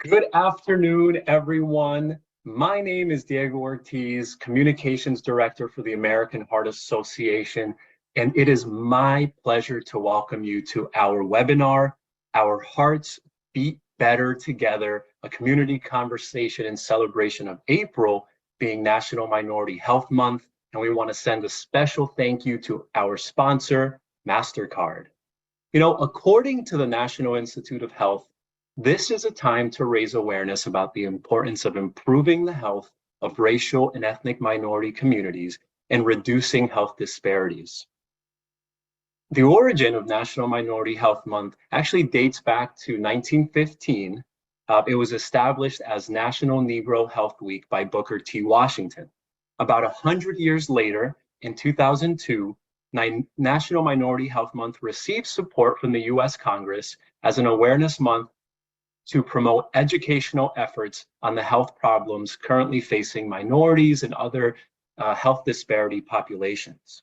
Good afternoon, everyone. My name is Diego Ortiz, Communications Director for the American Heart Association, and it is my pleasure to welcome you to our webinar, Our Hearts Beat Better Together, a community conversation in celebration of April being National Minority Health Month, and we want to send a special thank you to our sponsor, Mastercard. You know, according to the National Institute of Health, this is a time to raise awareness about the importance of improving the health of racial and ethnic minority communities and reducing health disparities. The origin of National Minority Health Month actually dates back to 1915. It was established as National Negro Health Week by Booker T. Washington. About 100 years later, in 2002, National Minority Health Month received support from the U.S. Congress as an awareness month to promote educational efforts on the health problems currently facing minorities and other health disparity populations.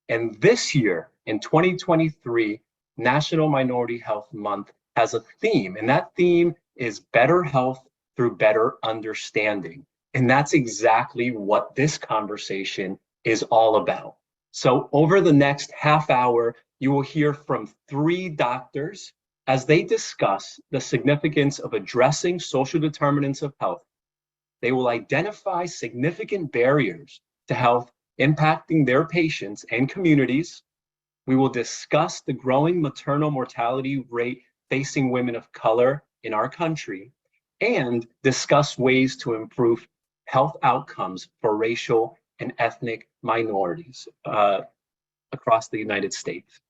And this year, in 2023, National Minority Health Month has a theme, and that theme is better health through better understanding. And that's exactly what this conversation is all about. So over the next half hour, you will hear from 3 doctors as they discuss the significance of addressing social determinants of health. They will identify significant barriers to health impacting their patients and communities. We will discuss the growing maternal mortality rate facing women of color in our country and discuss ways to improve health outcomes for racial and ethnic minorities across the United States.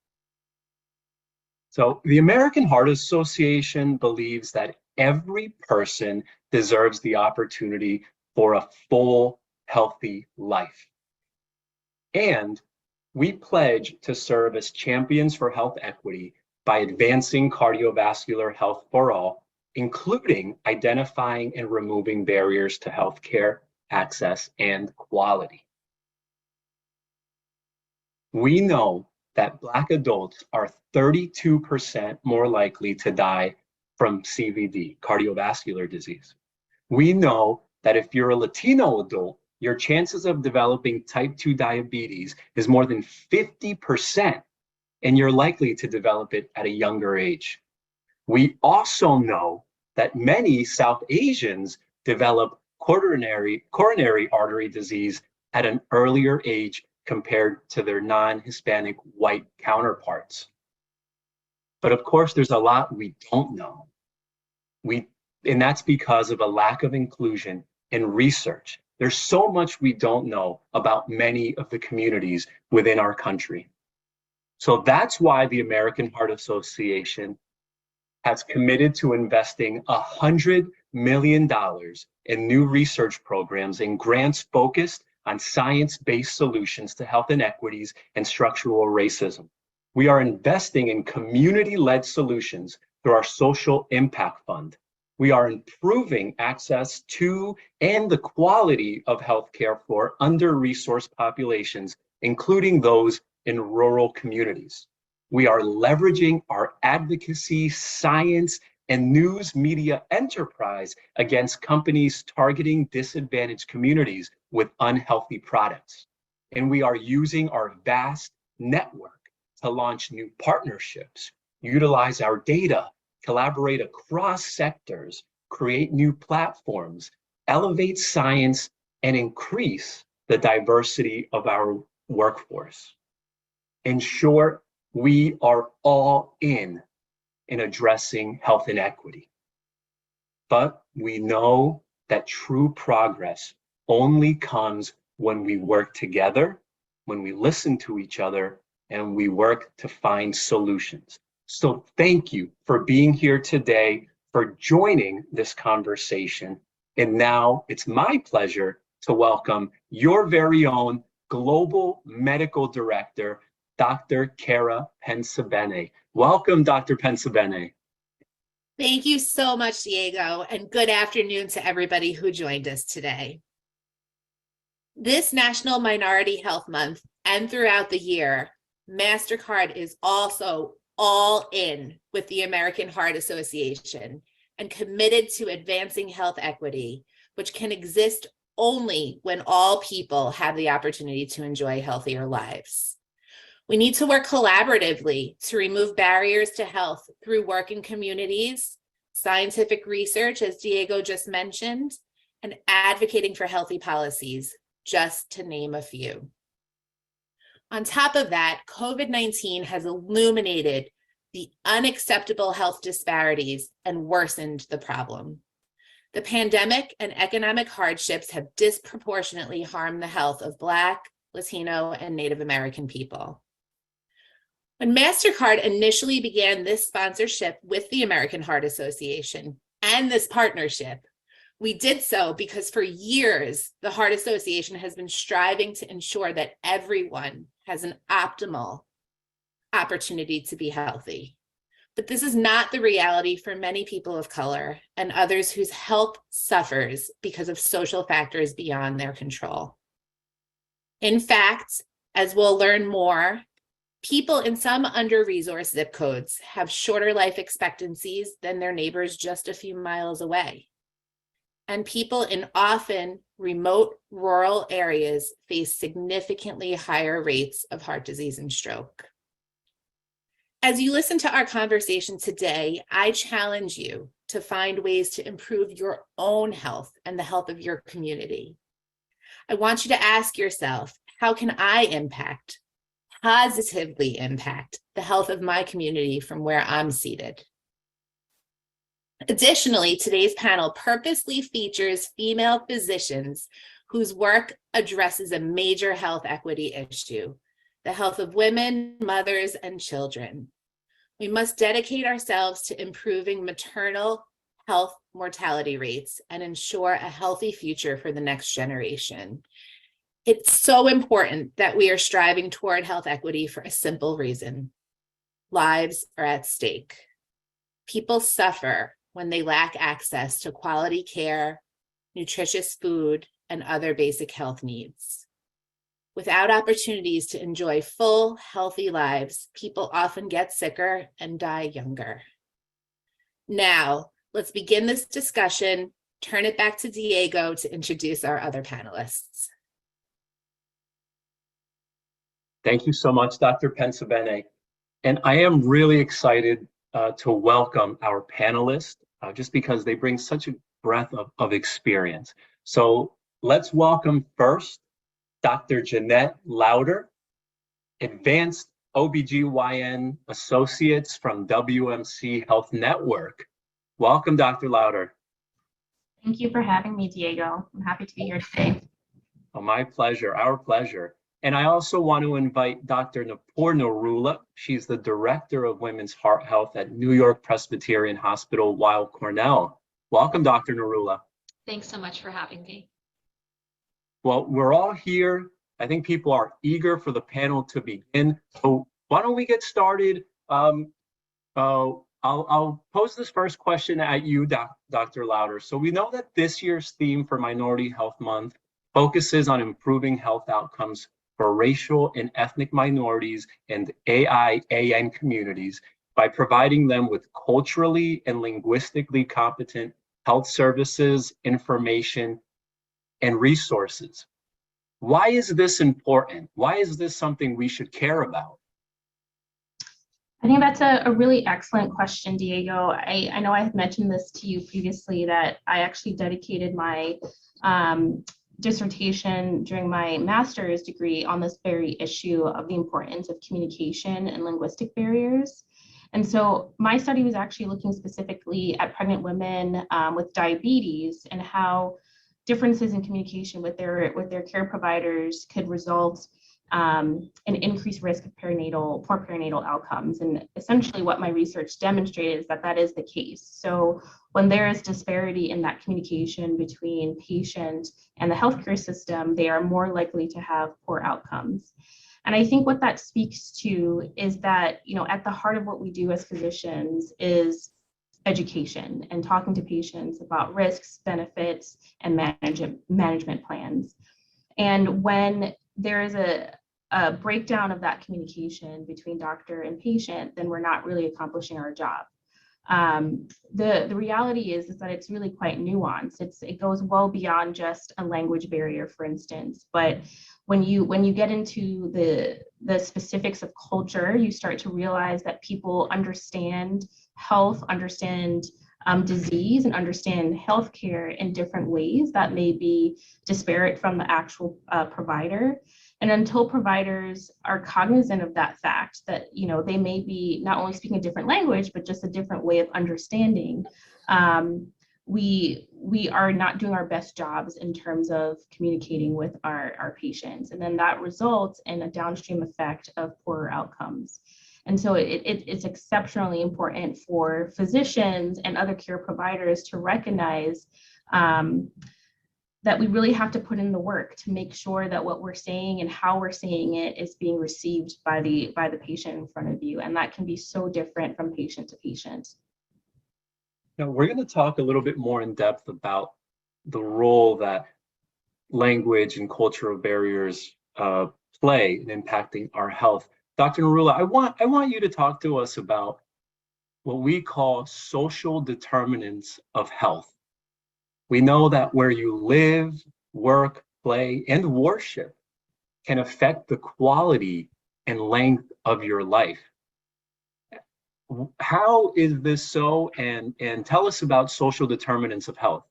So the American Heart Association believes that every person deserves the opportunity for a full, healthy life. And we pledge to serve as champions for health equity by advancing cardiovascular health for all, including identifying and removing barriers to healthcare access and quality. We know that Black adults are 32% more likely to die from CVD, cardiovascular disease. We know that if you're a Latino adult, your chances of developing type 2 diabetes is more than 50%, and you're likely to develop it at a younger age. We also know that many South Asians develop coronary artery disease at an earlier age compared to their non-Hispanic white counterparts. But of course, there's a lot we don't know. And that's because of a lack of inclusion in research. There's so much we don't know about many of the communities within our country. So that's why the American Heart Association has committed to investing $100 million in new research programs and grants focused on science-based solutions to health inequities and structural racism. We are investing in community-led solutions through our Social Impact Fund. We are improving access to and the quality of healthcare for under-resourced populations, including those in rural communities. We are leveraging our advocacy, science, and news media enterprise against companies targeting disadvantaged communities with unhealthy products. And we are using our vast network to launch new partnerships, utilize our data, collaborate across sectors, create new platforms, elevate science, and increase the diversity of our workforce. In short, we are all in addressing health inequity. But we know that true progress only comes when we work together, when we listen to each other, and we work to find solutions. So thank you for being here today, for joining this conversation. And now it's my pleasure to welcome your very own Global Medical Director, Dr. Cara Pensabene. Welcome, Dr. Pensabene. Thank you so much, Diego, and good afternoon to everybody who joined us today. This National Minority Health Month and throughout the year, Mastercard is also all in with the American Heart Association and committed to advancing health equity, which can exist only when all people have the opportunity to enjoy healthier lives. We need to work collaboratively to remove barriers to health through work in communities, scientific research, as Diego just mentioned, and advocating for healthy policies, just to name a few. On top of that, COVID-19 has illuminated the unacceptable health disparities and worsened the problem. The pandemic and economic hardships have disproportionately harmed the health of Black, Latino, and Native American people. When Mastercard initially began this sponsorship with the American Heart Association and this partnership, we did so because for years, the Heart Association has been striving to ensure that everyone has an optimal opportunity to be healthy. But this is not the reality for many people of color and others whose health suffers because of social factors beyond their control. In fact, as we'll learn more, people in some under-resourced zip codes have shorter life expectancies than their neighbors just a few miles away. And people in often remote rural areas face significantly higher rates of heart disease and stroke. As you listen to our conversation today, I challenge you to find ways to improve your own health and the health of your community. I want you to ask yourself, how can I positively impact the health of my community from where I'm seated? Additionally, today's panel purposely features female physicians whose work addresses a major health equity issue, the health of women, mothers, and children. We must dedicate ourselves to improving maternal health mortality rates and ensure a healthy future for the next generation. It's so important that we are striving toward health equity for a simple reason. Lives are at stake. People suffer when they lack access to quality care, nutritious food, and other basic health needs. Without opportunities to enjoy full, healthy lives, people often get sicker and die younger. Now, let's begin this discussion. Turn it back to Diego to introduce our other panelists. Thank you so much, Dr. Pensabene. And I am really excited to welcome our panelists, just because they bring such a breadth of experience. So let's welcome first Dr. Jeanette Lauder, Advanced OBGYN Associates from WMC Health Network. Welcome, Dr. Lauder. Thank you for having me, Diego. I'm happy to be here today. Oh, my pleasure, our pleasure. And I also want to invite Dr. Nupur Narula. She's the Director of Women's Heart Health at New York Presbyterian Hospital, Weill Cornell. Welcome, Dr. Narula. Thanks so much for having me. Well, we're all here. I think people are eager for the panel to begin. So why don't we get started? I'll pose this first question at you, Dr. Lauder. So we know that this year's theme for Minority Health Month focuses on improving health outcomes for racial and ethnic minorities and AIAN communities by providing them with culturally and linguistically competent health services, information, and resources. Why is this important? Why is this something we should care about? I think that's a really excellent question, Diego. I know I had mentioned this to you previously that I actually dedicated my dissertation during my master's degree on this very issue of the importance of communication and linguistic barriers. And so my study was actually looking specifically at pregnant women with diabetes and how differences in communication with their care providers could result in increased risk of poor perinatal outcomes. And essentially what my research demonstrated is that that is the case. So when there is disparity in that communication between patient and the healthcare system, they are more likely to have poor outcomes. And I think what that speaks to is that, at the heart of what we do as physicians is education and talking to patients about risks, benefits, and management plans. And when there is a breakdown of that communication between doctor and patient, then we're not really accomplishing our job. The reality is that it's really quite nuanced. It goes well beyond just a language barrier, for instance. But when you get into the specifics of culture, you start to realize that people understand health, understand disease, and understand healthcare in different ways that may be disparate from the actual provider. And until providers are cognizant of that fact, that they may be not only speaking a different language, but just a different way of understanding, we are not doing our best jobs in terms of communicating with our patients. And then that results in a downstream effect of poorer outcomes. And so it's exceptionally important for physicians and other care providers to recognize that we really have to put in the work to make sure that what we're saying and how we're saying it is being received by the patient in front of you. And that can be so different from patient to patient. Now, we're going to talk a little bit more in depth about the role that language and cultural barriers play in impacting our health. Dr. Narula, I want you to talk to us about what we call social determinants of health. We know that where you live, work, play, and worship can affect the quality and length of your life. How is this so? And tell us about social determinants of health.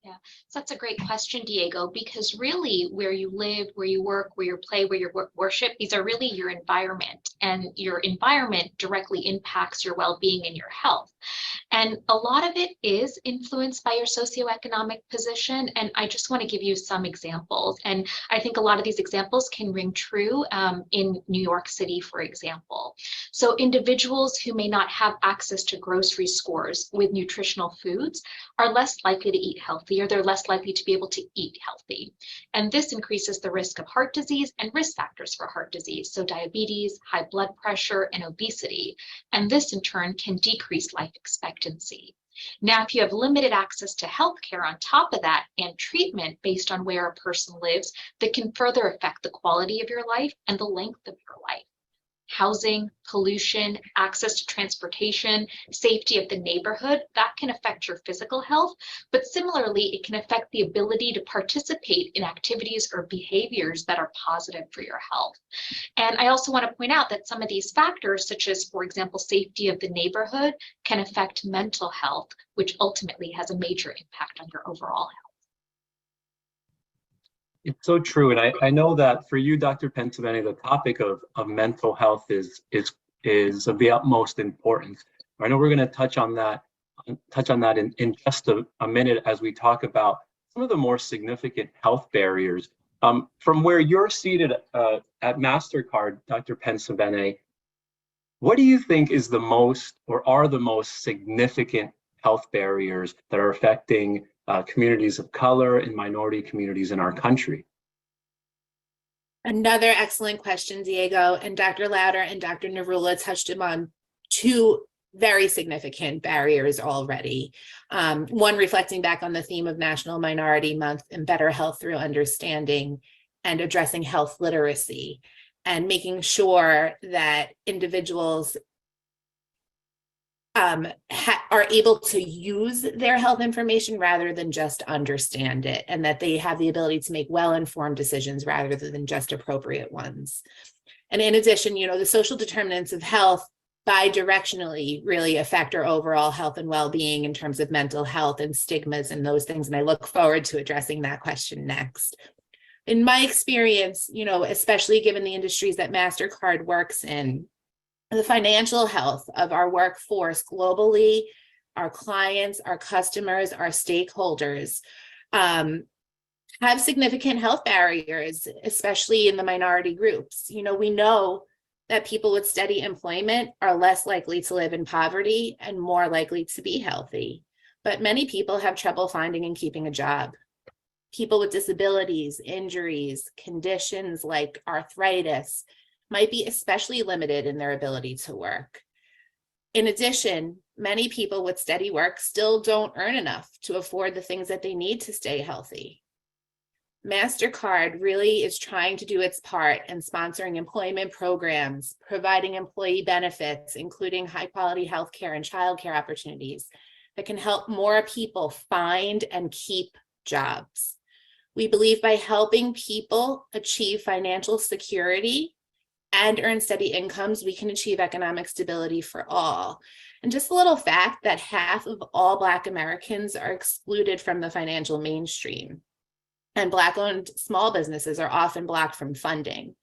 Yeah, so that's a great question, Diego, because really where you live, where you work, where you play, where you worship, these are really your environment, and your environment directly impacts your well-being and your health. And a lot of it is influenced by your socioeconomic position. And I just want to give you some examples. And I think a lot of these examples can ring true in New York City, for example. So individuals who may not have access to grocery stores with nutritional foods are less likely to eat healthy, or they're less likely to be able to eat healthy. And this increases the risk of heart disease and risk factors for heart disease. So diabetes, high blood pressure, and obesity. And this in turn can decrease life expectancy. Now, if you have limited access to healthcare on top of that and treatment based on where a person lives, that can further affect the quality of your life and the length of your life. Housing, pollution, access to transportation, safety of the neighborhood, that can affect your physical health, but similarly, it can affect the ability to participate in activities or behaviors that are positive for your health. And I also want to point out that some of these factors, such as, for example, safety of the neighborhood, can affect mental health, which ultimately has a major impact on your overall health. It's so true. And I know that for you, Dr. Pensaveni, the topic of mental health is of the utmost importance. I know we're going to touch on that in just a minute as we talk about some of the more significant health barriers. From where you're seated at Mastercard, Dr. Pensaveni, what do you think is the most, or are the most significant health barriers that are affecting communities of color and minority communities in our country? Another excellent question, Diego. And Dr. Lauder and Dr. Narula touched on two very significant barriers already. One reflecting back on the theme of National Minority Month and better health through understanding, and addressing health literacy and making sure that individuals are able to use their health information rather than just understand it, and that they have the ability to make well-informed decisions rather than just appropriate ones. And in addition, the social determinants of health bidirectionally really affect our overall health and well-being in terms of mental health and stigmas and those things. And I look forward to addressing that question next. In my experience, especially given the industries that Mastercard works in, the financial health of our workforce globally, our clients, our customers, our stakeholders have significant health barriers, especially in the minority groups. We know that people with steady employment are less likely to live in poverty and more likely to be healthy. But many people have trouble finding and keeping a job. People with disabilities, injuries, conditions like arthritis might be especially limited in their ability to work. In addition, many people with steady work still don't earn enough to afford the things that they need to stay healthy. MasterCard really is trying to do its part in sponsoring employment programs, providing employee benefits, including high quality healthcare and childcare opportunities that can help more people find and keep jobs. We believe by helping people achieve financial security and earn steady incomes, we can achieve economic stability for all. And just a little fact that half of all Black Americans are excluded from the financial mainstream. And Black-owned small businesses are often blocked from funding.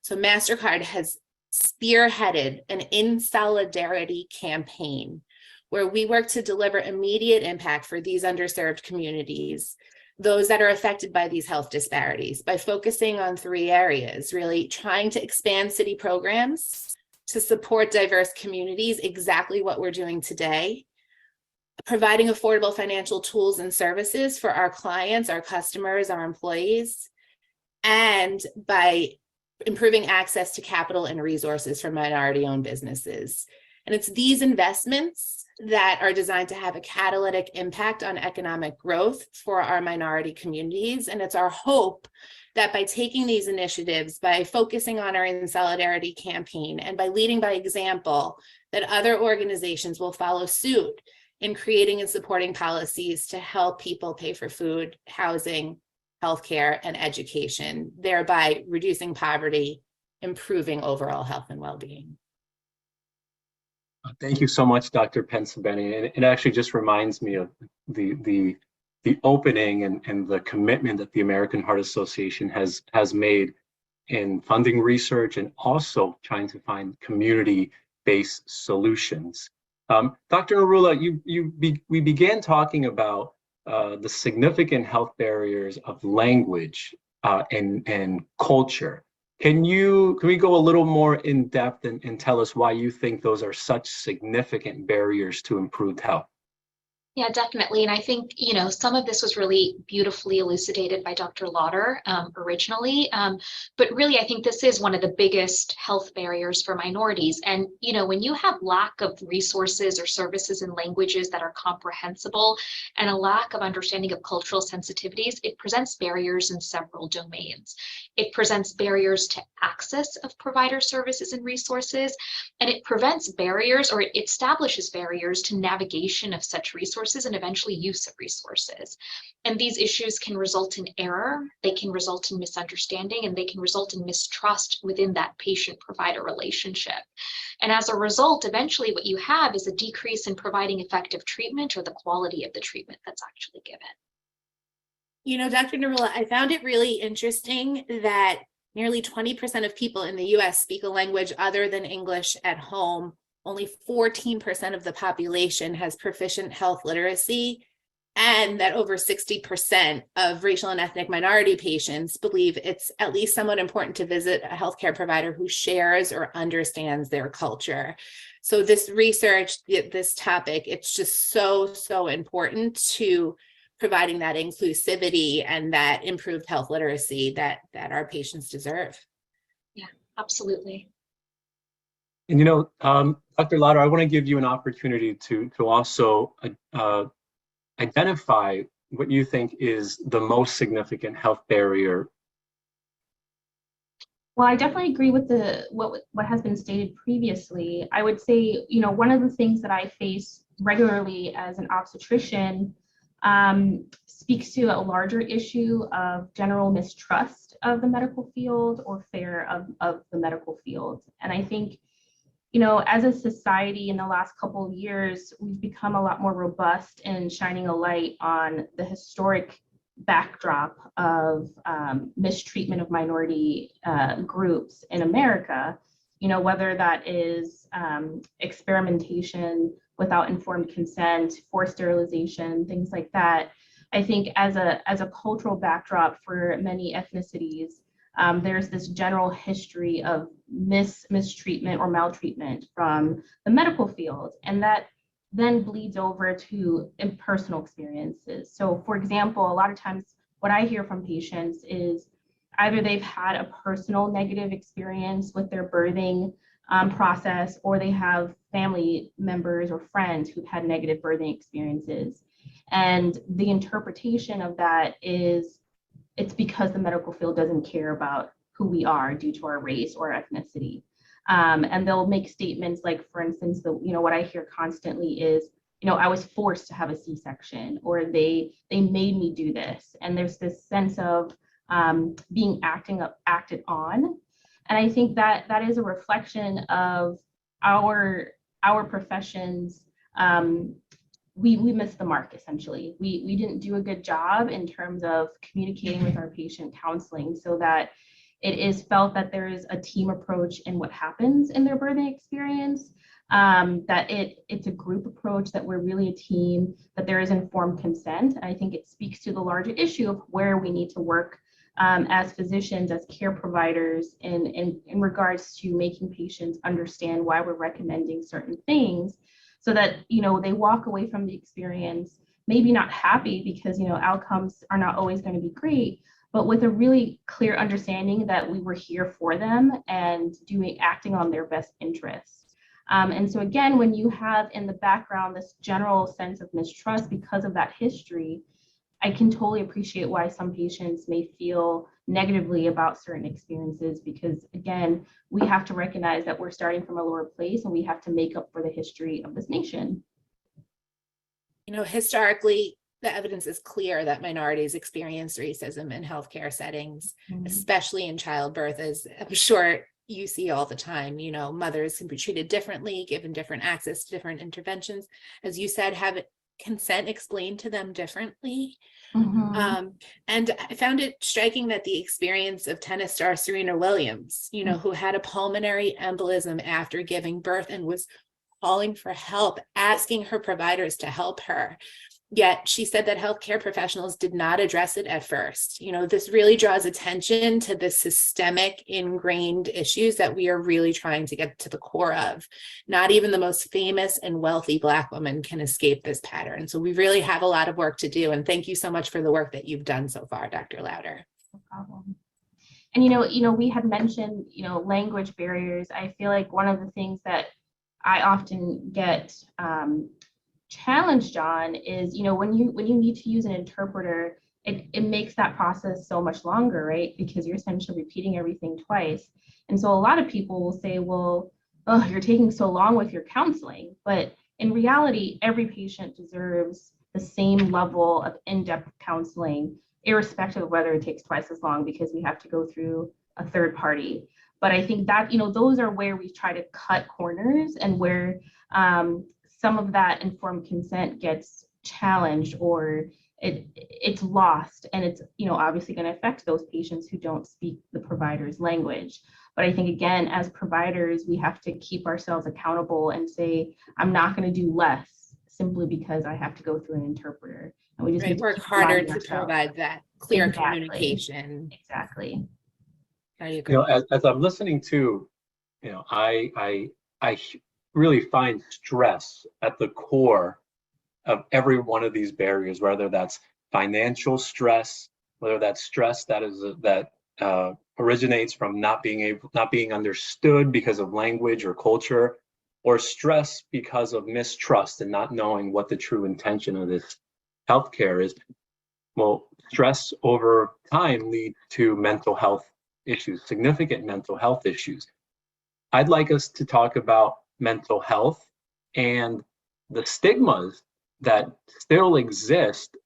So MasterCard has spearheaded an In Solidarity campaign where we work to deliver immediate impact for these underserved communities, those that are affected by these health disparities, by focusing on 3 areas, really trying to expand city programs to support diverse communities, exactly what we're doing today, providing affordable financial tools and services for our clients, our customers, our employees, and by improving access to capital and resources for minority-owned businesses. And it's these investments that are designed to have a catalytic impact on economic growth for our minority communities. And it's our hope that by taking these initiatives, by focusing on our In Solidarity campaign, and by leading by example, that other organizations will follow suit in creating and supporting policies to help people pay for food, housing, healthcare, and education, thereby reducing poverty, improving overall health and well-being. Thank you so much, Dr. Pensabeni. And it actually just reminds me of the opening and the commitment that the American Heart Association has made in funding research and also trying to find community-based solutions. Dr. Narula, we began talking about the significant health barriers of language and culture. Can we go a little more in depth and tell us why you think those are such significant barriers to improved health? Yeah, definitely. And I think, some of this was really beautifully elucidated by Dr. Lauder originally. But really, I think this is one of the biggest health barriers for minorities. And, when you have lack of resources or services in languages that are comprehensible and a lack of understanding of cultural sensitivities, it presents barriers in several domains. It presents barriers to access of provider services and resources, and it prevents barriers, or it establishes barriers to navigation of such resources and eventually use of resources. And these issues can result in error, they can result in misunderstanding, and they can result in mistrust within that patient-provider relationship. And as a result, eventually what you have is a decrease in providing effective treatment or the quality of the treatment that's actually given. Dr. Narula, I found it really interesting that nearly 20% of people in the US speak a language other than English at home. Only 14% of the population has proficient health literacy, and that over 60% of racial and ethnic minority patients believe it's at least somewhat important to visit a healthcare provider who shares or understands their culture. So this research, this topic, it's just so important to providing that inclusivity and that improved health literacy that our patients deserve. Yeah, absolutely. And Dr. Lauder, I want to give you an opportunity to also identify what you think is the most significant health barrier. Well, I definitely agree with what has been stated previously. I would say, one of the things that I face regularly as an obstetrician speaks to a larger issue of general mistrust of the medical field or fear of the medical field. And I think, as a society in the last couple of years, we've become a lot more robust in shining a light on the historic backdrop of mistreatment of minority groups in America, whether that is experimentation without informed consent, forced sterilization, things like that. I think as a cultural backdrop for many ethnicities, there's this general history of mistreatment or maltreatment from the medical field, and that then bleeds over to personal experiences. So for example, a lot of times what I hear from patients is either they've had a personal negative experience with their birthing process, or they have family members or friends who've had negative birthing experiences. And the interpretation of that is it's because the medical field doesn't care about who we are due to our race or ethnicity. And they'll make statements like, for instance, what I hear constantly is, I was forced to have a C-section, or they made me do this. And there's this sense of being acted on. And I think that is a reflection of our professions. We missed the mark, essentially. We didn't do a good job in terms of communicating with our patient counseling so that it is felt that there is a team approach in what happens in their birthing experience, that it's a group approach, that we're really a team, that there is informed consent. I think it speaks to the larger issue of where we need to work as physicians, as care providers, in regards to making patients understand why we're recommending certain things, so that they walk away from the experience maybe not happy, because outcomes are not always going to be great, but with a really clear understanding that we were here for them and acting on their best interests. And so again, when you have in the background this general sense of mistrust because of that history, I can totally appreciate why some patients may feel negatively about certain experiences, because again, we have to recognize that we're starting from a lower place and we have to make up for the history of this nation. Historically, the evidence is clear that minorities experience racism in healthcare settings, especially in childbirth, as I'm sure you see all the time. Mothers can be treated differently, given different access to different interventions. As you said, have consent explained to them differently. And I found it striking that the experience of tennis star Serena Williams, who had a pulmonary embolism after giving birth and was calling for help, asking her providers to help her. Yet she said that healthcare professionals did not address it at first. This really draws attention to the systemic ingrained issues that we are really trying to get to the core of. Not even the most famous and wealthy Black woman can escape this pattern. So we really have a lot of work to do. And thank you so much for the work that you've done so far, Dr. Louder. No problem. And we had mentioned, language barriers. I feel like one of the things that I often get challenged on is, when you need to use an interpreter, it makes that process so much longer, right? Because you're essentially repeating everything twice. And so a lot of people will say, well, oh, you're taking so long with your counseling. But in reality, every patient deserves the same level of in-depth counseling, irrespective of whether it takes twice as long, because we have to go through a third party. But I think that, those are where we try to cut corners, and where some of that informed consent gets challenged, or it's lost, and it's obviously going to affect those patients who don't speak the provider's language. But I think, again, as providers, we have to keep ourselves accountable and say, I'm not going to do less simply because I have to go through an interpreter. And we just need to work harder to provide that clear communication. Exactly. As I'm listening to, I really find stress at the core of every one of these barriers, whether that's financial stress, whether that's stress that originates from not being understood because of language or culture, or stress because of mistrust and not knowing what the true intention of this healthcare is. Well, stress over time leads to mental health issues, significant mental health issues. I'd like us to talk about mental health and the stigmas that still exist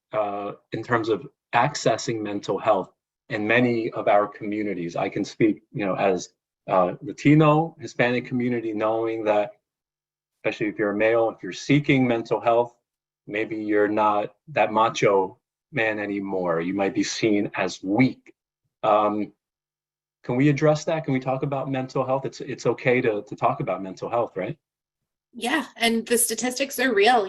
in terms of accessing mental health in many of our communities. I can speak, as Latino, Hispanic community, knowing that, especially if you're a male, if you're seeking mental health, maybe you're not that macho man anymore. You might be seen as weak. Can we address that? Can we talk about mental health? It's okay to talk about mental health, right? Yeah, and the statistics are real.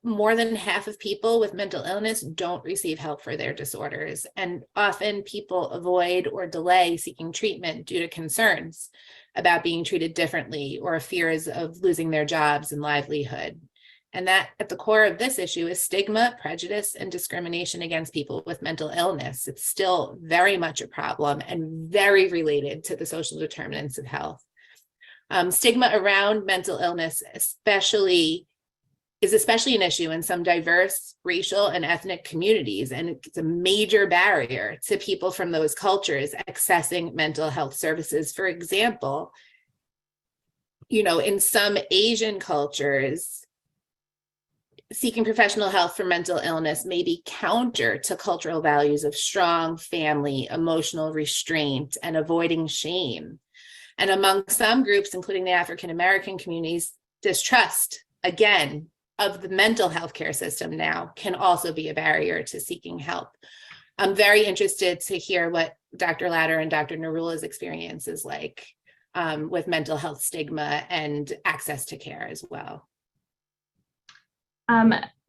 More than half of people with mental illness don't receive help for their disorders. And often people avoid or delay seeking treatment due to concerns about being treated differently or fears of losing their jobs and livelihood. And that at the core of this issue is stigma, prejudice, and discrimination against people with mental illness. It's still very much a problem and very related to the social determinants of health. Stigma around mental illness, especially is especially an issue in some diverse racial and ethnic communities. And it's a major barrier to people from those cultures accessing mental health services. For example, in some Asian cultures, seeking professional help for mental illness may be counter to cultural values of strong family, emotional restraint, and avoiding shame. And among some groups, including the African American communities, distrust, again, of the mental health care system now can also be a barrier to seeking help. I'm very interested to hear what Dr. Louder and Dr. Narula's experience is like with mental health stigma and access to care as well.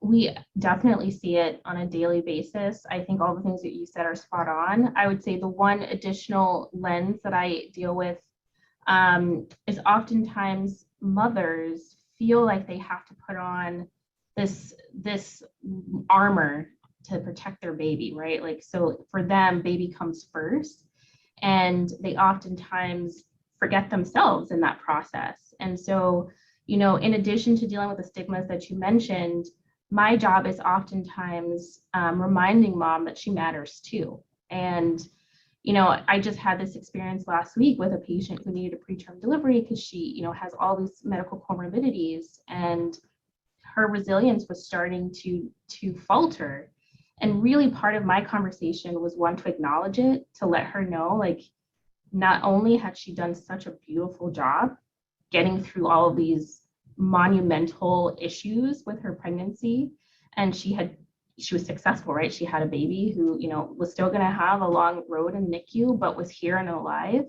We definitely see it on a daily basis. I think all the things that you said are spot on. I would say the one additional lens that I deal with is oftentimes mothers feel like they have to put on this armor to protect their baby, right? Like, so for them, baby comes first, and they oftentimes forget themselves in that process. And so, in addition to dealing with the stigmas that you mentioned, my job is oftentimes reminding mom that she matters too. And I just had this experience last week with a patient who needed a preterm delivery because she, has all these medical comorbidities, and her resilience was starting to falter. And really part of my conversation was one, to acknowledge it, to let her know, like, not only had she done such a beautiful job getting through all of these monumental issues with her pregnancy, and she was successful, right? She had a baby who, was still going to have a long road in NICU, but was here and alive.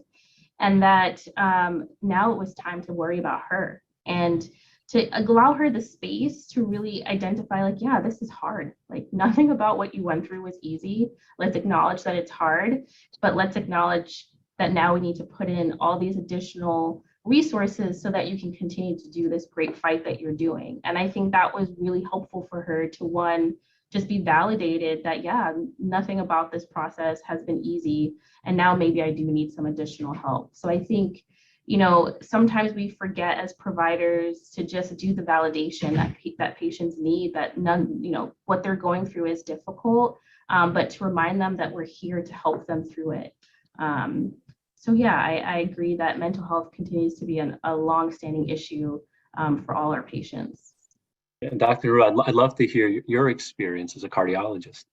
And that now it was time to worry about her and to allow her the space to really identify, like, yeah, this is hard. Like, nothing about what you went through was easy. Let's acknowledge that it's hard, but let's acknowledge that now we need to put in all these additional resources so that you can continue to do this great fight that you're doing. And I think that was really helpful for her to, one, just be validated that, yeah, nothing about this process has been easy. And now maybe I do need some additional help. So I think, sometimes we forget as providers to just do the validation that patients need, that none, what they're going through is difficult, but to remind them that we're here to help them through it. So yeah, I agree that mental health continues to be a long-standing issue for all our patients. And Dr. Ru, I'd love to hear your experience as a cardiologist.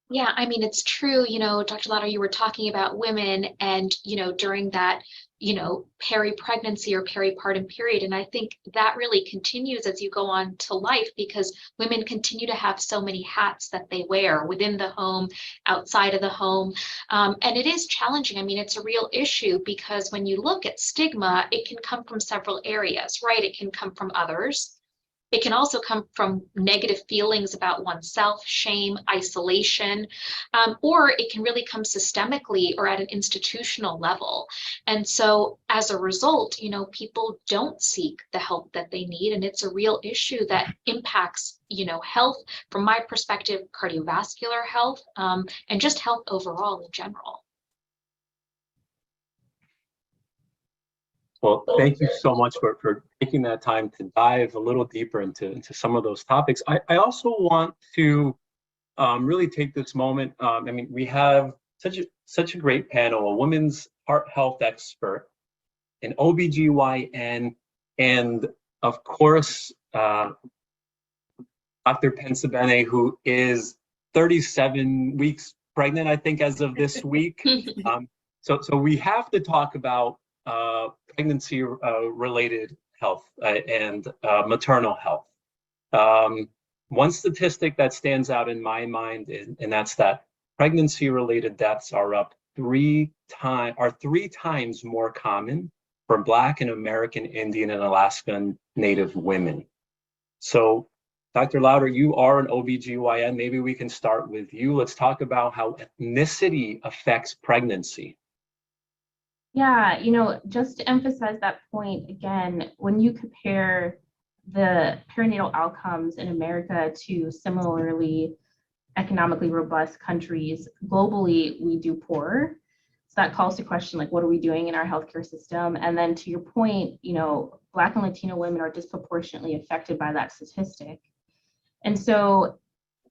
Yeah, I mean, it's true, Dr. Louder, you were talking about women and, during that, peri-pregnancy or peripartum period. And I think that really continues as you go on to life, because women continue to have so many hats that they wear within the home, outside of the home. And it is challenging. I mean, it's a real issue, because when you look at stigma, it can come from several areas, right? It can come from others. It can also come from negative feelings about oneself, shame, isolation, or it can really come systemically or at an institutional level. And so as a result, people don't seek the help that they need. And it's a real issue that impacts, health, from my perspective, cardiovascular health, and just health overall in general. Well, thank you so much for taking that time to dive a little deeper into some of those topics. I also want to really take this moment. We have such a great panel, a women's heart health expert, an OBGYN, and of course, Dr. Pensabene, who is 37 weeks pregnant, I think, as of this week. So we have to talk about pregnancy related health and maternal health. One statistic that stands out in my mind, and that's that pregnancy related deaths are three times more common for Black and American Indian and Alaskan Native women. So Dr. Louder, you are an OBGYN. Maybe we can start with you. Let's talk about how ethnicity affects pregnancy. Yeah, just to emphasize that point again, when you compare the perinatal outcomes in America to similarly economically robust countries, globally, we do poorer. that calls to question, like, what are we doing in our healthcare system? And then to your point, Black and Latino women are disproportionately affected by that statistic. And so,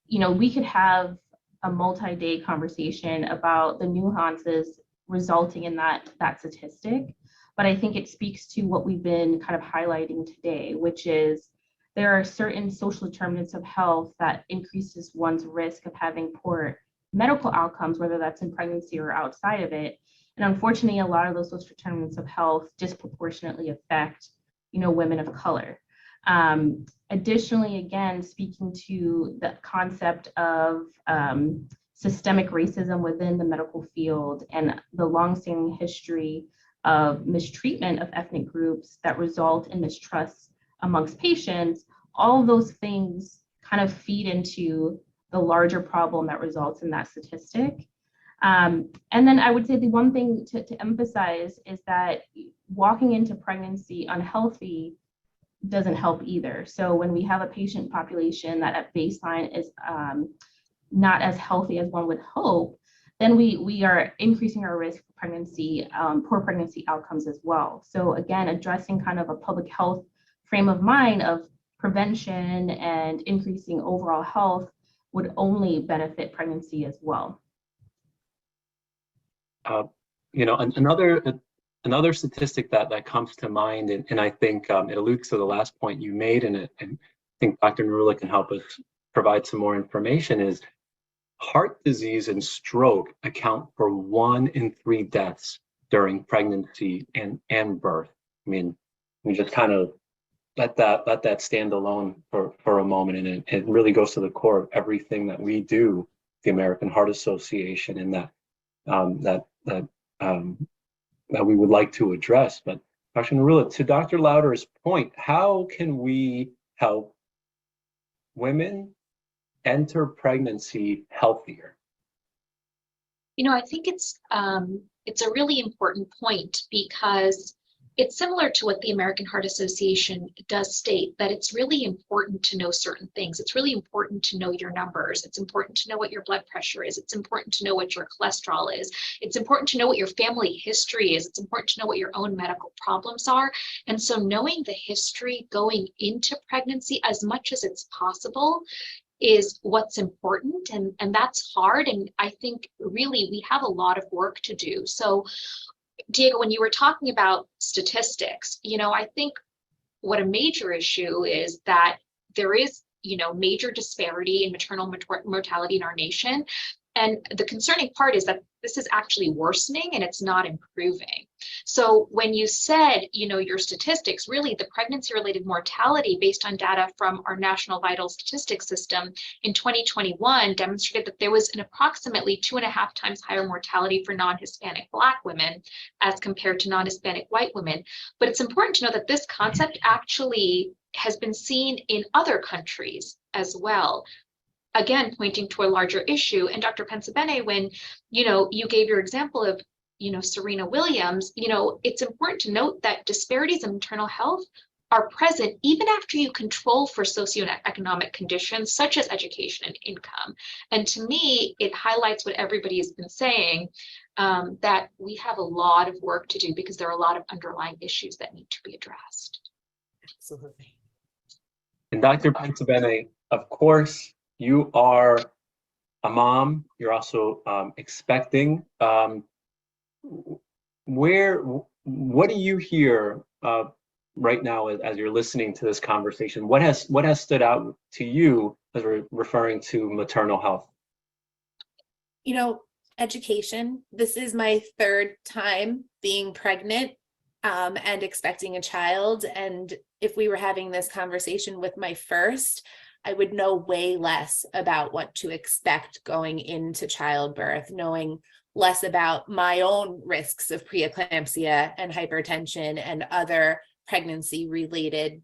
we could have a multi-day conversation about the nuances resulting in that statistic. But I think it speaks to what we've been kind of highlighting today, which is there are certain social determinants of health that increases one's risk of having poor medical outcomes, whether that's in pregnancy or outside of it. And unfortunately, a lot of those social determinants of health disproportionately affect, women of color. Additionally, again, speaking to the concept of systemic racism within the medical field and the longstanding history of mistreatment of ethnic groups that result in mistrust amongst patients, all of those things kind of feed into the larger problem that results in that statistic. And then I would say the one thing to emphasize is that walking into pregnancy unhealthy doesn't help either. So when we have a patient population that at baseline is not as healthy as one would hope, then we are increasing our risk for pregnancy, poor pregnancy outcomes as well. So again, addressing kind of a public health frame of mind of prevention and increasing overall health would only benefit pregnancy as well. Another statistic that comes to mind, and I think it alludes to the last point you made, and I think Dr. Narula can help us provide some more information, is heart disease and stroke account for 1 in 3 deaths during pregnancy and birth. I mean, we just kind of let that stand alone for a moment, and it really goes to the core of everything that we do, the American Heart Association, and that we would like to address. But Dr. Narula, to Dr. Lauder's point, how can we help women enter pregnancy healthier? I think it's a really important point, because it's similar to what the American Heart Association does state, that it's really important to know certain things. It's really important to know your numbers. It's important to know what your blood pressure is. It's important to know what your cholesterol is. It's important to know what your family history is. It's important to know what your own medical problems are. And so knowing the history going into pregnancy as much as it's possible is what's important, and that's hard. And I think really we have a lot of work to do. So Diego, when you were talking about statistics, I think what a major issue is that there is, major disparity in maternal mortality in our nation. And the concerning part is that this is actually worsening and it's not improving. So when you said, your statistics, really the pregnancy-related mortality based on data from our National Vital Statistics System in 2021 demonstrated that there was an approximately 2.5 times higher mortality for non-Hispanic Black women as compared to non-Hispanic white women. But it's important to know that this concept actually has been seen in other countries as well. Again, pointing to a larger issue. And Dr. Pensabene, when you gave your example of Serena Williams, it's important to note that disparities in maternal health are present even after you control for socioeconomic conditions such as education and income. And to me, it highlights what everybody has been saying, that we have a lot of work to do because there are a lot of underlying issues that need to be addressed. Absolutely. And Dr. Pensabene, of course, you are a mom. You're also expecting. What do you hear right now as you're listening to this conversation? What has stood out to you as we're referring to maternal health? Education. This is my 3rd time being pregnant and expecting a child. And if we were having this conversation with my first, I would know way less about what to expect going into childbirth, knowing less about my own risks of preeclampsia and hypertension and other pregnancy-related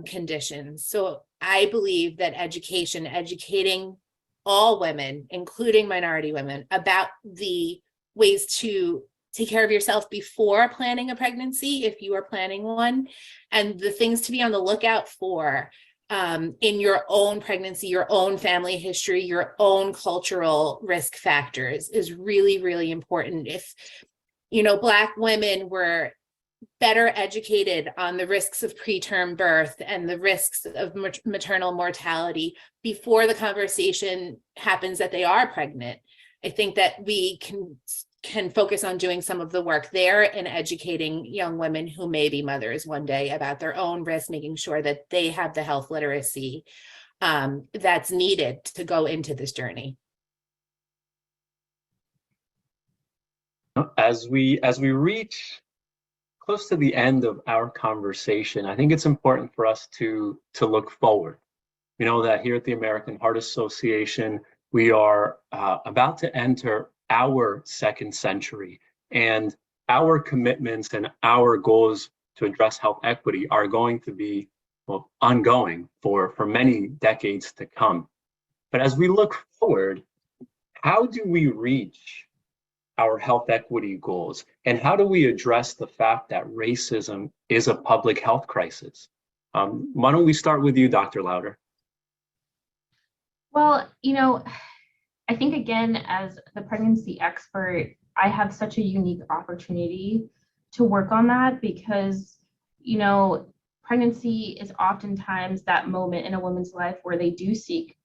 conditions. So I believe that educating all women, including minority women, about the ways to take care of yourself before planning a pregnancy, if you are planning one, and the things to be on the lookout for, in your own pregnancy, your own family history, your own cultural risk factors is really, really important. If, Black women were better educated on the risks of preterm birth and the risks of maternal mortality before the conversation happens that they are pregnant, I think that we can focus on doing some of the work there and educating young women who may be mothers one day about their own risk, making sure that they have the health literacy that's needed to go into this journey. As we reach close to the end of our conversation, I think it's important for us to look forward. We know that here at the American Heart Association, we are about to enter our second century, and our commitments and our goals to address health equity are going to be ongoing for many decades to come. But as we look forward, how do we reach our health equity goals, and how do we address the fact that racism is a public health crisis? Why don't we start with you, Dr. Lauder? Well, I think, again, as the pregnancy expert, I have such a unique opportunity to work on that because, pregnancy is oftentimes that moment in a woman's life where they do seek,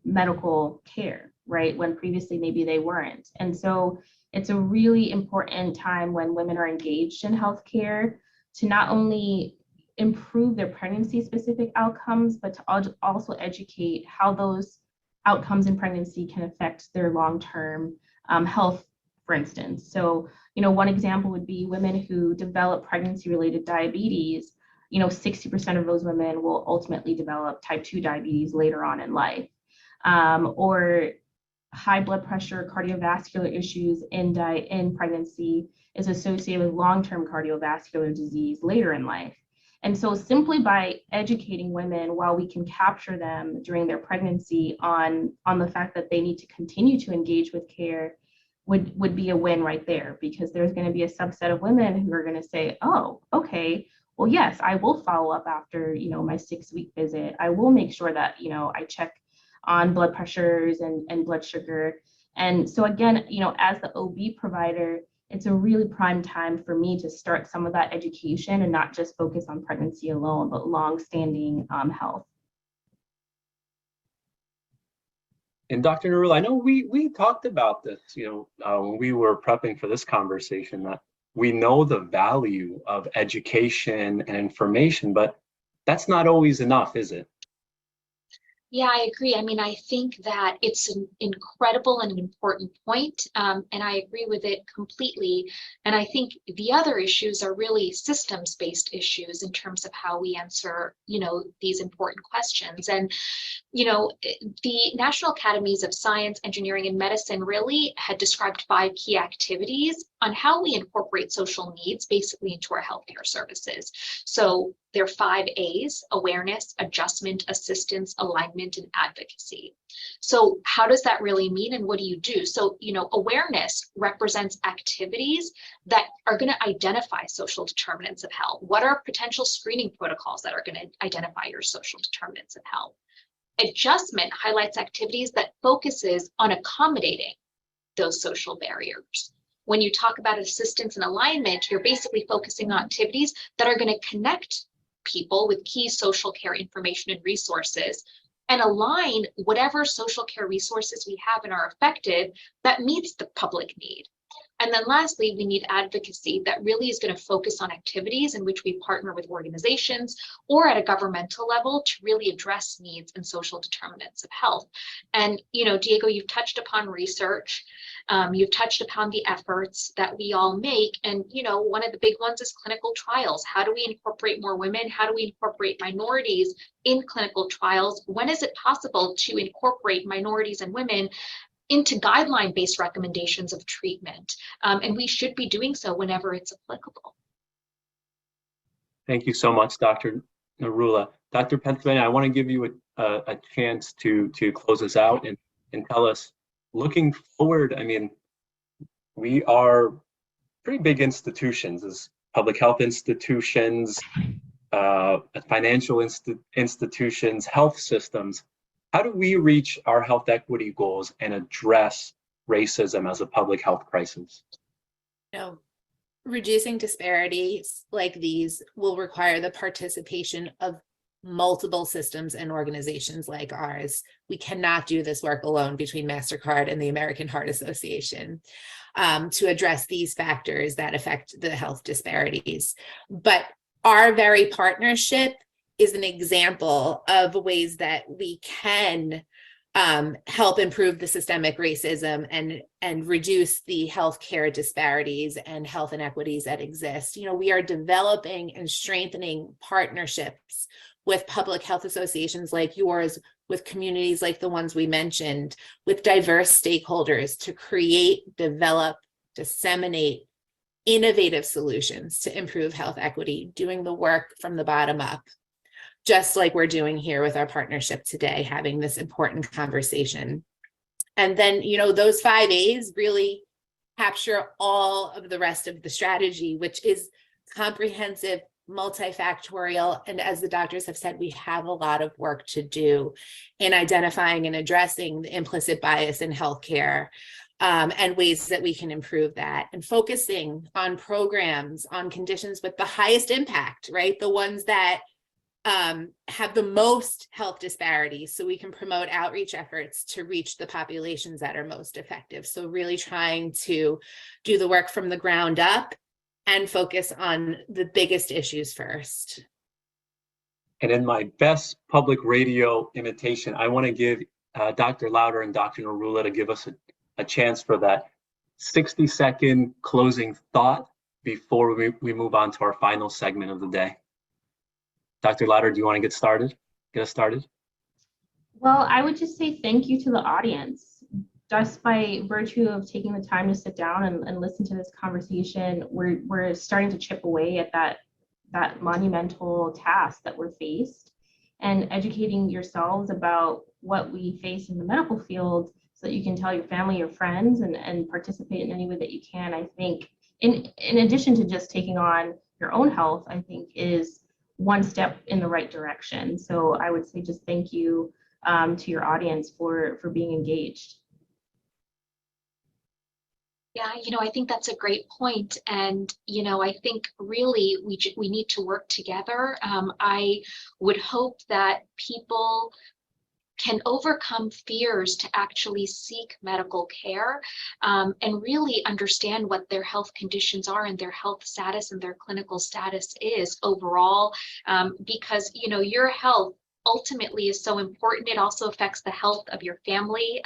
medical care, right? When previously maybe they weren't. And so it's a really important time when women are engaged in healthcare to not only improve their pregnancy-specific outcomes, but to also educate how those outcomes in pregnancy can affect their long-term health, for instance. So, one example would be women who develop pregnancy-related diabetes. 60% of those women will ultimately develop type 2 diabetes later on in life. Or high blood pressure, cardiovascular issues in pregnancy is associated with long-term cardiovascular disease later in life. And so simply by educating women while we can capture them during their pregnancy on the fact that they need to continue to engage with care would be a win right there, because there's going to be a subset of women who are going to say, oh, okay, well, yes, I will follow up after, my 6-week visit. I will make sure that, I check on blood pressures and blood sugar. And so again, as the OB provider, it's a really prime time for me to start some of that education and not just focus on pregnancy alone, but long-standing health. And Dr. Narula, I know we talked about this, when we were prepping for this conversation, that we know the value of education and information, but that's not always enough, is it? Yeah, I agree. I mean, I think that it's an incredible and an important point, and I agree with it completely. And I think the other issues are really systems-based issues in terms of how we answer, these important questions. And, the National Academies of Science, Engineering, and Medicine really had described 5 key activities on how we incorporate social needs basically into our healthcare services. So there are 5 A's: awareness, adjustment, assistance, alignment, and advocacy. So how does that really mean, and what do you do? So, awareness represents activities that are going to identify social determinants of health. What are potential screening protocols that are going to identify your social determinants of health? Adjustment highlights activities that focuses on accommodating those social barriers. When you talk about assistance and alignment, you're basically focusing on activities that are going to connect people with key social care information and resources and align whatever social care resources we have and are effective that meets the public need. And then lastly, we need advocacy that really is going to focus on activities in which we partner with organizations or at a governmental level to really address needs and social determinants of health. And, Diego, you've touched upon research. You've touched upon the efforts that we all make. And, one of the big ones is clinical trials. How do we incorporate more women? How do we incorporate minorities in clinical trials? When is it possible to incorporate minorities and women into guideline-based recommendations of treatment? And we should be doing so whenever it's applicable. Thank you so much, Dr. Narula. Dr. Pennsylvania, I want to give you a chance to close us out and tell us, looking forward, I mean, we are pretty big institutions as public health institutions. financial institutions, health systems, how do we reach our health equity goals and address racism as a public health crisis? No. Reducing disparities like these will require the participation of multiple systems and organizations like ours. We cannot do this work alone between Mastercard and the American Heart Association to address these factors that affect the health disparities. But our very partnership is an example of ways that we can help improve the systemic racism and reduce the healthcare disparities and health inequities that exist. You know, we are developing and strengthening partnerships with public health associations like yours, with communities like the ones we mentioned, with diverse stakeholders to create, develop, disseminate innovative solutions to improve health equity, doing the work from the bottom up, just like we're doing here with our partnership today, having this important conversation. And then, you know, those 5 A's really capture all of the rest of the strategy, which is comprehensive, multifactorial. And as the doctors have said, we have a lot of work to do in identifying and addressing the implicit bias in healthcare and ways that we can improve that, and focusing on programs, on conditions with the highest impact, right? The ones that have the most health disparities, so we can promote outreach efforts to reach the populations that are most effective. So really trying to do the work from the ground up and focus on the biggest issues first. And in my best public radio imitation, I want to give Dr. Lauder and Dr. Narula to give us a chance for that 60-second closing thought before we move on to our final segment of the day. Dr. Lauder, do you want to get us started? Well, I would just say thank you to the audience. Just by virtue of taking the time to sit down and listen to this conversation, we're starting to chip away at that monumental task that we're faced, and educating yourselves about what we face in the medical field so that you can tell your family, your friends, and participate in any way that you can. I think in addition to just taking on your own health, I think is one step in the right direction. So I would say just thank you to your audience for being engaged. Yeah, I think that's a great point. And, I think really we need to work together. I would hope that people can overcome fears to actually seek medical care and really understand what their health conditions are and their health status and their clinical status is overall, because, your health ultimately is so important. It also affects the health of your family.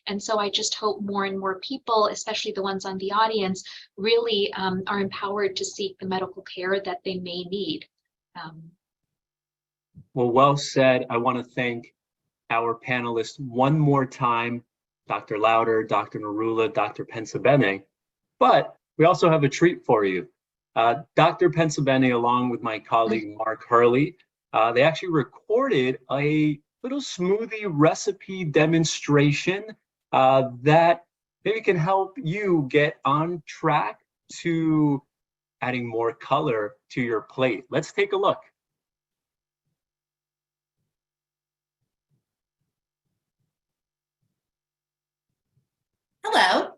And so I just hope more and more people, especially the ones on the audience, really are empowered to seek the medical care that they may need. Well said. I want to thank our panelists one more time, Dr. Lauder, Dr. Narula, Dr. Pensabene. But we also have a treat for you. Dr. Pensabene, along with my colleague Mark Hurley, they actually recorded a little smoothie recipe demonstration that maybe can help you get on track to adding more color to your plate. Let's take a look. Hello.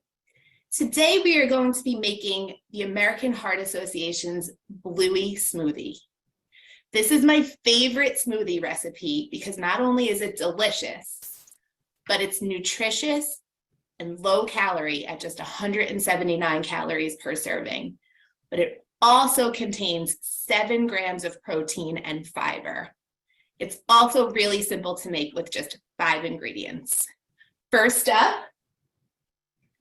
Today we are going to be making the American Heart Association's Bluey Smoothie. This is my favorite smoothie recipe because not only is it delicious, but it's nutritious and low calorie at just 179 calories per serving. But it also contains 7 grams of protein and fiber. It's also really simple to make with just 5 ingredients. First up,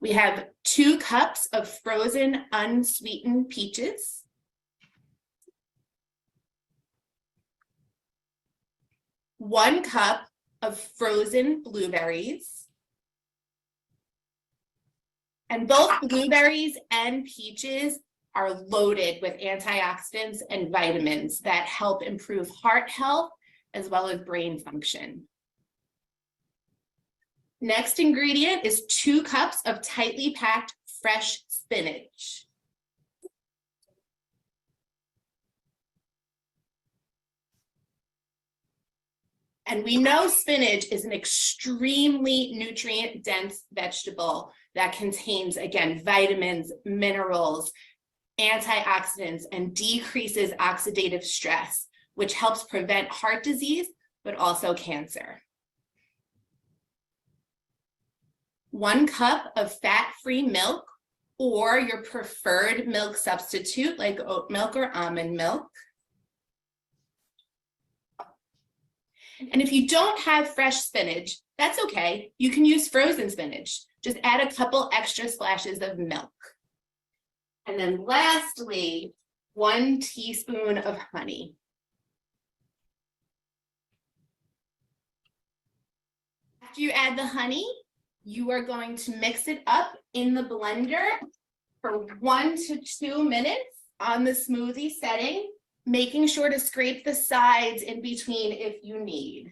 we have 2 cups of frozen unsweetened peaches, 1 cup of frozen blueberries, and both blueberries and peaches are loaded with antioxidants and vitamins that help improve heart health as well as brain function. Next ingredient is 2 cups of tightly packed fresh spinach. And we know spinach is an extremely nutrient-dense vegetable that contains, again, vitamins, minerals, antioxidants, and decreases oxidative stress, which helps prevent heart disease, but also cancer. 1 cup of fat-free milk or your preferred milk substitute like oat milk or almond milk. And if you don't have fresh spinach, that's okay. You can use frozen spinach. Just add a couple extra splashes of milk. And then lastly, 1 teaspoon of honey. After you add the honey, you are going to mix it up in the blender for 1 to 2 minutes on the smoothie setting, making sure to scrape the sides in between if you need.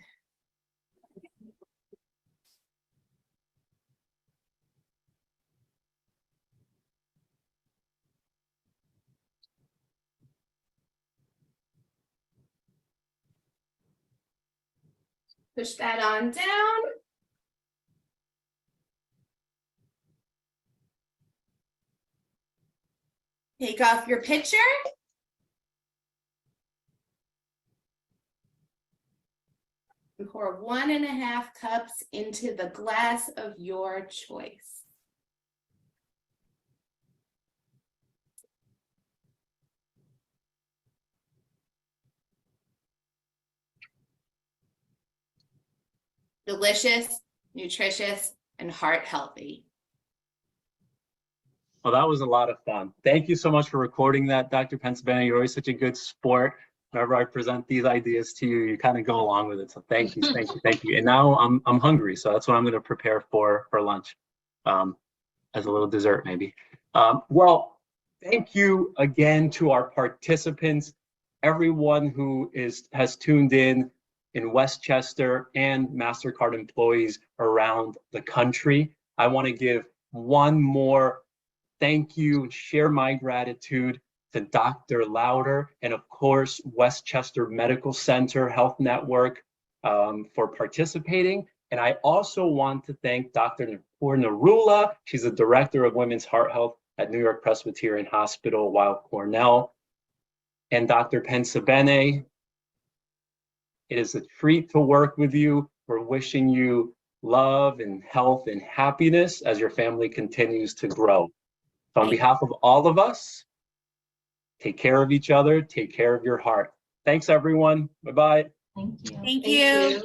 Push that on down. Take off your pitcher. And pour 1.5 cups into the glass of your choice. Delicious, nutritious, and heart healthy. Well, that was a lot of fun. Thank you so much for recording that, Dr. Pensabene. You're always such a good sport. Whenever I present these ideas to you, you kind of go along with it. So thank you, thank you, thank you. And now I'm hungry, so that's what I'm going to prepare for lunch, as a little dessert maybe. Well, thank you again to our participants, everyone who has tuned in Westchester and Mastercard employees around the country. I want to give one more thank you and share my gratitude to Dr. Lauder and of course Westchester Medical Center Health Network for participating. And I also want to thank Dr. Noor Narula. She's the Director of Women's Heart Health at New York Presbyterian Hospital, Weill Cornell, and Dr. Pensabene. It is a treat to work with you. We're wishing you love and health and happiness as your family continues to grow. So on behalf of all of us, take care of each other, take care of your heart. Thanks, everyone. Bye-bye. Thank you. Thank you.